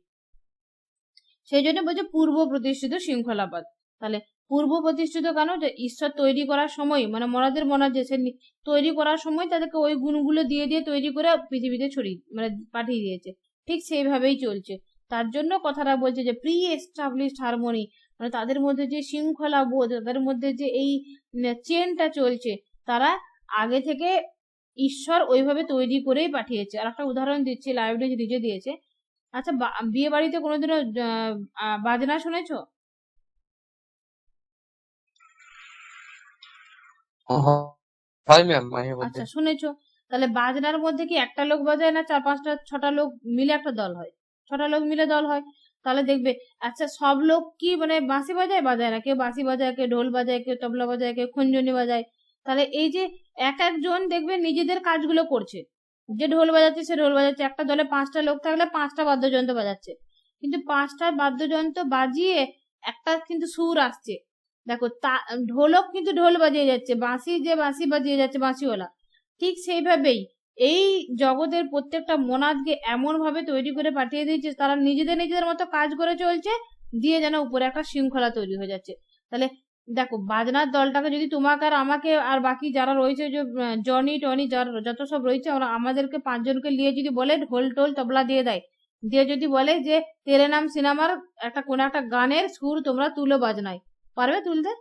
S1: সেই জন্য বলছে পূর্ব প্রতিষ্ঠিত শৃঙ্খলাবাদ। তাহলে পূর্ব প্রতিষ্ঠিত কেন? যে ঈশ্বর তৈরি করার সময়, মানে মনাদের মনাদ যে তৈরি করার সময় তাদেরকে ওই গুণগুলো দিয়ে দিয়ে তৈরি করে পৃথিবীতে ছড়িয়ে মানে পাঠিয়ে দিয়েছে, ঠিক সেইভাবেই চলছে। তার জন্য কথাটা বলছে যে প্রি এস্টাবলিশড হারমোনি, মানে তাদের মধ্যে যে শৃঙ্খলা বোধ, তাদের মধ্যে যে এই চেনটা চলছে, তারা আগে থেকে ঈশ্বর ওইভাবে তৈরি করেই পাঠিয়েছে। আর একটা উদাহরণ দিচ্ছি, লাইব্রেরি নিজে দিয়েছে। আচ্ছা, বিয়ে বাড়িতে কোনোদিনও বাজনা শুনেছো?
S2: হয় ম্যাম মাঝে মধ্যে।
S1: আচ্ছা, শুনেছো। তাহলে বাজনার মধ্যে কি একটা লোক বাজায় না 4-5টা 6টা লোক মিলে একটা দল হয়? 6টা লোক মিলে দল হয়। তাহলে দেখবে আচ্ছা সব লোক কি মানে বাঁশি বাজায়? বাজায় না। কেউ বাঁশি বাজায়, কেউ ঢোল বাজায়, কেউ তবলা বাজায়, কেউ খুঞ্জনি বাজায়। তাহলে এই যে এক একজন দেখবে নিজেদের কাজগুলো করছে, যে ঢোল বাজাচ্ছে সে ঢোল বাজাচ্ছে, একটা দলে 5টা লোক থাকলে 5টা বাদ্যযন্ত্র বাজাচ্ছে, কিন্তু 5টা বাদ্যযন্ত্র বাজিয়ে একটা কিন্তু সুর আসছে। দেখো ঢোলক কিন্তু ঢোল বাজিয়ে যাচ্ছে, বাঁশি যে বাঁশি বাজিয়ে যাচ্ছে বাঁশিওয়ালা। ঠিক সেইভাবেই এই জগতের প্রত্যেকটা মনাদকে এমন ভাবে তৈরি করে পাঠিয়ে দিয়েছে, তারা নিজেদের মতো কাজ করে চলছে, দিয়ে যেন উপরে একটা শৃঙ্খলা তৈরি হয়ে যাচ্ছে। তাহলে দেখো বাজনার দলটাকে যদি তোমাকে আর আমাকে আর বাকি যারা রয়েছে, যে জনি টনি যত সব রয়েছে, আমাদেরকে 5জনকে নিয়ে যদি বলে ঢোল টোল তবলা দিয়ে দেয়, দিয়ে যদি বলে যে তেরে নাম সিনেমার কোনো একটা গানের সুর তোমরা তুলো বাজনায়, পারবে তুলতে?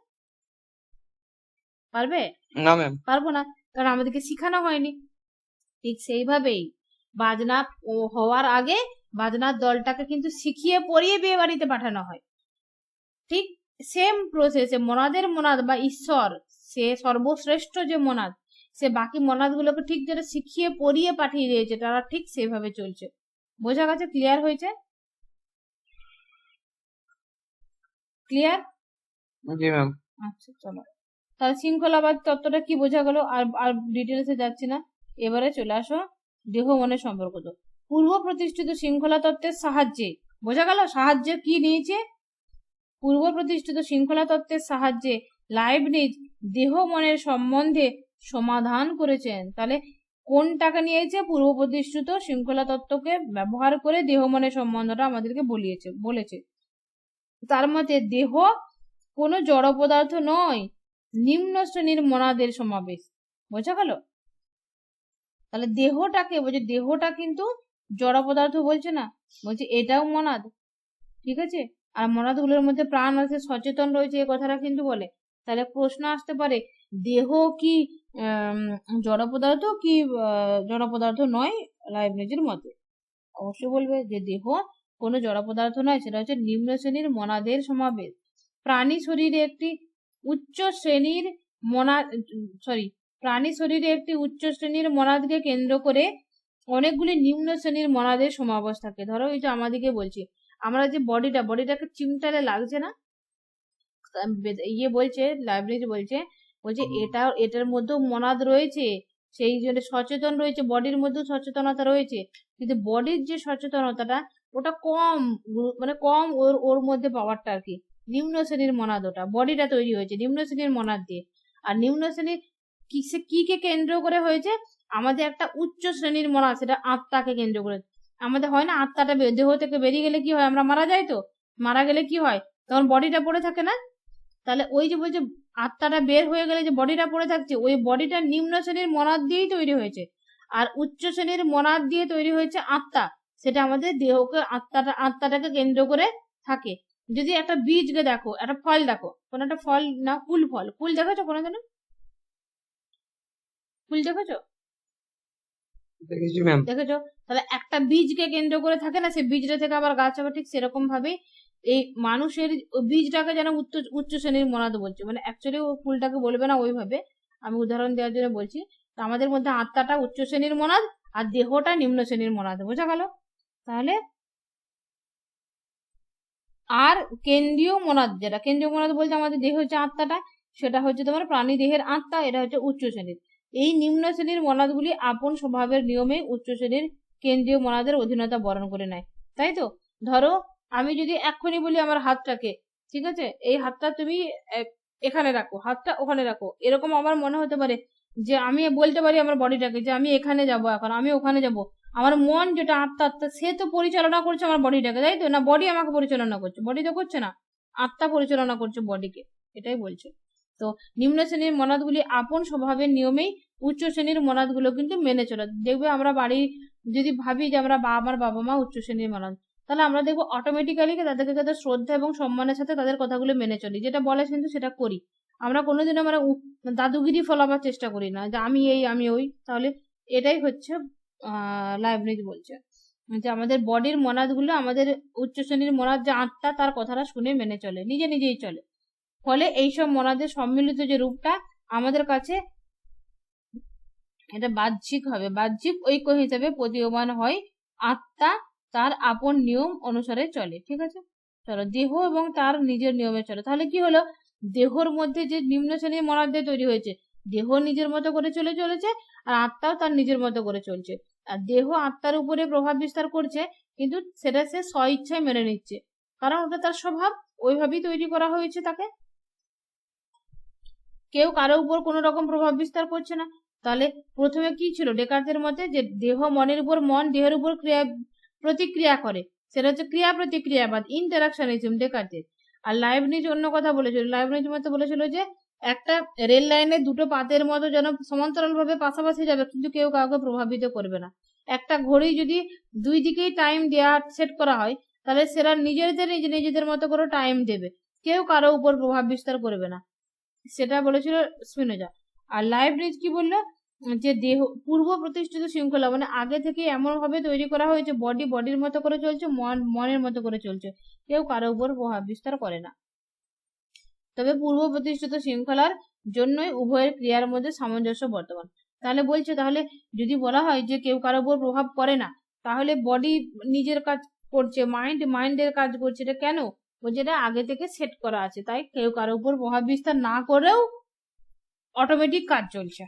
S1: পারবে?
S2: না ম্যাম।
S1: পারবো না, কারণ আমাদেরকে শিখানো হয়নি। ঠিক সেইভাবেই বাজনা হওয়ার আগে বাজনার দলটাকে কিন্তু শিখিয়ে পড়িয়ে বিয়ে বাড়িতে পাঠানো হয়। ঠিক সেম প্রসেসে মনাদের মনাদ বা ঈশ্বর, সে সর্বশ্রেষ্ঠ যে মনাদ, সে বাকি মনাদ গুলোকে ঠিক যেটা শিখিয়ে পড়িয়ে পাঠিয়ে দিয়েছে, তারা ঠিক সেভাবে চলছে। বোঝা গেছে? ক্লিয়ার হয়েছে? ক্লিয়ার?
S2: জি ম্যাম।
S1: আচ্ছা চলো, তাহলে শৃঙ্খলাবাদ তত্ত্বটা কি বোঝা গেল? আর ডিটেলসে যাচ্ছি না, এবারে চলে আসো দেহ মনের সম্পর্ক। তো পূর্ব প্রতিষ্ঠিত শৃঙ্খলা তত্ত্বের সাহায্যে, বোঝা গেল সাহায্যে কি নিয়েছে? পূর্ব প্রতিষ্ঠিত শৃঙ্খলা তত্ত্বের সাহায্যে লাইবনিজ দেহ মনের সম্বন্ধে সমাধান করেছেন। তাহলে কোনটাকে নিয়েছে? পূর্ব প্রতিষ্ঠিত শৃঙ্খলা তত্ত্বকে ব্যবহার করে দেহ মনের সম্বন্ধটা আমাদেরকে বলেছে। তার মতে দেহ কোনো জড় পদার্থ নয়, নিম্ন শ্রেণীর মনাদের সমাবেশ। বোঝা গেল? তাহলে দেহটাকে বলছে, দেহটা কিন্তু জড় পদার্থ বলছে না, বলছে এটাও মনাদ। ঠিক আছে? আর মনাদগুলোর মধ্যে প্রাণ আছে, সচেতন রয়েছে, এই কথাটা কিন্তু বলে। তাহলে প্রশ্ন আসতে পারে, দেহ কি জড় পদার্থ কি জড় পদার্থ নয় লাইবনিজের মতে? অবশ্যই বলবে যে দেহ কোনো জড় পদার্থ নয়, সেটা হচ্ছে নিম্ন শ্রেণীর মনাদের সমাবেশ। প্রাণী শরীরে একটি উচ্চ শ্রেণীর মনাদকে কেন্দ্র করে অনেকগুলি নিম্ন শ্রেণীর মনাদের সমাবেশ থাকে। ধরো এই যে আমাদেরকে বলছি, আমরা যে বডিটাকে চিমটালে লাগছে না, বলছে লাইব্রেরি বলছে এটার মধ্যেও মনাদ রয়েছে, সেই জন্য সচেতন রয়েছে, বডির মধ্যেও সচেতনতা রয়েছে, কিন্তু বডির যে সচেতনতাটা ওটা কম, মানে কম ওর মধ্যে পাওয়ারটা আর কি। নিম্ন শ্রেণীর মনাদ, ওটা বডিটা তৈরি হয়েছে নিম্ন শ্রেণীর মনাদ দিয়ে। আর নিম্ন শ্রেণীর কি কে কেন্দ্র করে হয়েছে? আমাদের একটা উচ্চ শ্রেণীর মনাদ, সেটা আত্মাকে কেন্দ্র করে। আমাদের হয় না, আত্মাটা দেহ থেকে বেরিয়ে গেলে কি হয়? আমরা মারা যাই, তো মারা গেলে কি হয়? তখন বডিটা পড়ে থাকে না? তাহলে ওই যে বলছে আত্মাটা বের হয়ে গেলে যে বডিটা পড়ে থাকছে, ওই বডিটা নিম্ন শ্রেণীর মনাদ দিয়েই তৈরি হয়েছে। আর উচ্চ শ্রেণীর মনাদ দিয়ে তৈরি হয়েছে আত্মা, সেটা আমাদের দেহকে আত্মাটাকে কেন্দ্র করে থাকে। যদি একটা বীজকে দেখো, একটা ফল দেখো, কোন একটা ফল না, ফুল দেখেছো কোনোদিন? ফুল দেখেছো?
S2: দেখেছি ম্যাম।
S1: দেখেছো? তাহলে একটা বীজকে কেন্দ্র করে থাকে না, সেই বীজটা থেকে আবার গাছ হবে। ঠিক সেরকম ভাবেই এই মানুষের বীজটাকে যেন উচ্চ শ্রেণীর মনাদ বলছে, মানে অ্যাকচুয়ালি ও ফুলটাকে বলবে না ওইভাবে, আমি উদাহরণ দেওয়ার জন্য বলছি। তো আমাদের মধ্যে আত্মাটা উচ্চ শ্রেণীর মনাদ আর দেহটা নিম্ন শ্রেণীর মনাদ। বোঝা গেল? তাহলে আর কেন্দ্রীয় মনাদ, যেটা কেন্দ্রীয় মনাদ বলতে আমাদের দেহ হচ্ছে আত্মাটা, সেটা হচ্ছে তোমার প্রাণী দেহের আত্মা, এটা হচ্ছে উচ্চ শ্রেণীর। এই নিম্ন শ্রেণীর মনাদগুলি আপন স্বভাবের নিয়মে উচ্চ শ্রেণীর কেন্দ্রীয় মনাদের অধীনতা বরণ করে নেয়। তাই তো? ধরো আমি যদি এক্ষুনি বলি আমার হাতটাকে, ঠিক আছে, এই হাতটা তুমি এখানে রাখো, হাতটা ওখানে রাখো, এরকম আমার মনে হতে পারে যে আমি বলতে পারি আমার বডিটাকে যে আমি এখানে যাব, এখন আমি ওখানে যাব। আমার মন যেটা আত্মা, সে তো পরিচালনা করছে আমার বডিটাকে, তাই তো? না বডি আমাকে পরিচালনা করছে? বডি তো করছে না, আত্মা পরিচালনা করছে বডিকে, এটাই বলছে। তো নিম্ন শ্রেণীর মনাদগুলি আপন স্বভাবের নিয়মেই উচ্চ শ্রেণীর মনাদগুলো কিন্তু মেনে চলে। দেখবে আমরা বাড়ি যদি ভাবি যে আমার বাবা মা উচ্চ শ্রেণীর মনাদ, তাহলে আমরা দেখবো অটোমেটিক্যালি তাদেরকে তাদের শ্রদ্ধা এবং সম্মানের সাথে তাদের কথাগুলো মেনে চলি, যেটা বলে কিন্তু সেটা করি। আমরা কোনোদিনও মানে দাদুগিরি ফলাবার চেষ্টা করি না যে আমি এই আমি ওই। তাহলে এটাই হচ্ছে লাইবনিজ বলছে যে আমাদের বডির মনাদ গুলো আমাদের উচ্চ শ্রেণীর মনাদ যে আত্মা, তার কথাটা শুনে মেনে চলে, নিজেই চলে। ফলে এইসব মনাদের সম্মিলিত যে রূপটা আমাদের কাছে এটা বাহ্যিক ঐক্য হিসেবে প্রতীয়মান হয়। আত্মা তার আপন নিয়ম অনুসারে চলে। ঠিক আছে, চলো দেহ এবং তার নিজের নিয়মে চলে। তাহলে কি হলো, দেহর মধ্যে যে নিম্ন শ্রেণীর মনাদ তৈরি হয়েছে, দেহ নিজের মতো করে চলেছে, আর আত্মাও তার নিজের মতো করে চলছে। আর দেহ আত্মার উপরে প্রভাব বিস্তার করছে, কিন্তু সেটা সে স্ব ইচ্ছায় মেনে নিচ্ছে, কারণ ওটা তার স্বভাব, ওইভাবেই তৈরি করা হয়েছে তাকে। কেউ কারো উপর কোনো রকম প্রভাব বিস্তার করছে না। তাহলে প্রথমে কি ছিল ডেকার্তের মতে, যে দেহ মনের উপর, মন দেহের উপর প্রতিক্রিয়া করে, সেটা হচ্ছে ক্রিয়া প্রতিক্রিয়াবাদ, ইন্টারাকশনিজম ডেকার্তের। আর লাইবনিজ অন্য কথা বলেছিল, লাইবনিজ মতে বলেছিল যে একটা রেল লাইনে দুটো পাতের মতো যেন সমান্তরাল ভাবে পাশাপাশি যাবে, কিন্তু কেউ কাউকে প্রভাবিত করবে না। একটা ঘড়ি যদি দুই দিকেই টাইম দেওয়া সেট করা হয়, তাহলে সেটা নিজেদের মতো করে টাইম দেবে, কেউ কারো উপর প্রভাব বিস্তার করবে না, সেটা বলেছিল স্পিনোজা। আর লাইবনিজ কি বললো, যে দেহ পূর্ব প্রতিষ্ঠিত শৃঙ্খলা, মানে আগে থেকে এমন ভাবে তৈরি করা হয়েছে, বডির মতো করে চলছে, মনের মতো করে চলছে, কেউ কারো উপর প্রভাব বিস্তার করে না। তবে পূর্ব প্রতিষ্ঠিত শৃঙ্খলার জন্যই উভয়ের ক্রিয়ার মধ্যে সামঞ্জস্য বর্তমান। তাহলে বলছে, তাহলে যদি বলা হয় যে কেউ কারো উপর প্রভাব করে না, তাহলে বডি নিজের কাজ করছে, মাইন্ডের কাজ করছে, এটা কেন? বলছে এটা আগে থেকে সেট করা আছে, তাই কেউ কারো উপর প্রভাব বিস্তার না করেও অটোমেটিক কাজ চলছে।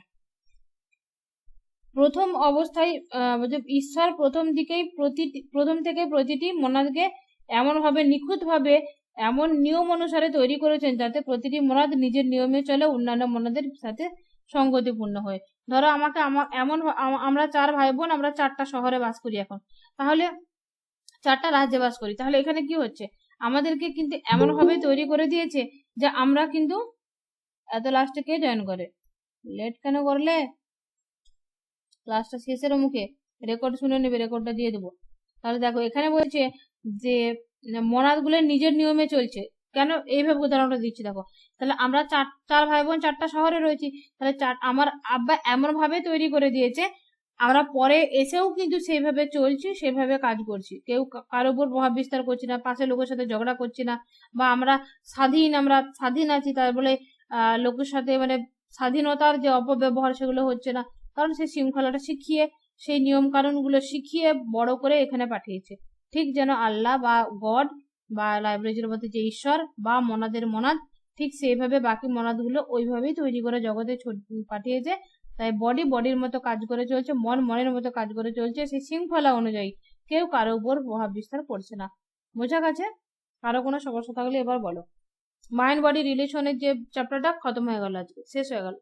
S1: প্রথম অবস্থায় ঈশ্বর প্রথম থেকে প্রতিটি মনাদকে এমন ভাবে নিখুঁত ভাবে এমন নিয়ম অনুসারে তৈরি করেছেন, যাতে প্রতিটি মনাদ নিজের নিয়মে চলে, অন্যান্য মনাদের সাথে সঙ্গতিপূর্ণ হয়ে। ধরো আমরা 4 ভাই বোন, আমরা 4টা শহরে বাস করি এখন, তাহলে 4টা রাজ্যে বাস করি। তাহলে এখানে কি হচ্ছে, আমাদেরকে কিন্তু এমন ভাবে তৈরি করে দিয়েছে যে আমরা কিন্তু, এত লাস্টে কে জয়েন করে, লেট কেন করলে? ক্লাসটা শেষের মুখে রেকর্ড শুনে নেবে, রেকর্ডটা দিয়ে দেবো। তাহলে দেখো এখানে বলছে যে মনাদ গুলো নিজের নিয়মে চলছে, কেন এইভাবে উদাহরণটা দিচ্ছি দেখো। তাহলে আমরা চার ভাই বোন 4টা শহরে রয়েছি, তাহলে আমার আব্বা এমন ভাবে তৈরি করে দিয়েছে, আমরা পরে এসেও কিন্তু সেইভাবে চলছি, সেভাবে কাজ করছি, কেউ কারোর উপর প্রভাব বিস্তার করছি না, পাশের লোকের সাথে ঝগড়া করছি না, বা আমরা স্বাধীন আছি, তার বলে লোকের সাথে মানে স্বাধীনতার যে অপব্যবহার সেগুলো হচ্ছে না, কারণ সেই শৃঙ্খলাটা শিখিয়ে, সেই নিয়ম কানুন গুলো শিখিয়ে বড় করে এখানে পাঠিয়েছে। ঠিক যেন আল্লাহ বা গড বা লাইব্রেরির মধ্যে যে ঈশ্বর বা মনাদের মনাদ, ঠিক সেইভাবে বাকি মনাদ গুলো ওইভাবেই তৈরি করে জগতে পাঠিয়েছে। তাই বডির মতো কাজ করে চলছে, মনের মতো কাজ করে চলছে, সেই শৃঙ্খলা অনুযায়ী কেউ কারো উপর প্রভাব বিস্তার করছে না। বোঝা গেছে? কারো কোনো সমস্যা থাকলে এবার বলো। মাইন্ড বডি রিলেশনের যে চ্যাপ্টারটা খতম হয়ে গেল, আজকে শেষ হয়ে গেল।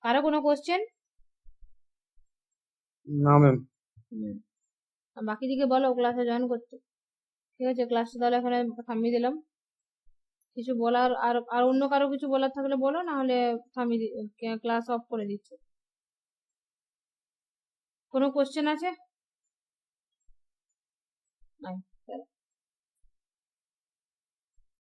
S1: কারো কোনো কোশ্চেন?
S2: না ম্যাম।
S1: বাকি দিকে বলো ক্লাসে জয়েন করতে। ঠিক আছে, ক্লাসটা তাহলে এখানে থামিয়ে দিলাম। কিছু বলার আর অন্য কারো কিছু বলার থাকলে বলো, না হলে ক্লাস অফ করে দিচ্ছি। কোনো কোশ্চেন আছে? নাই।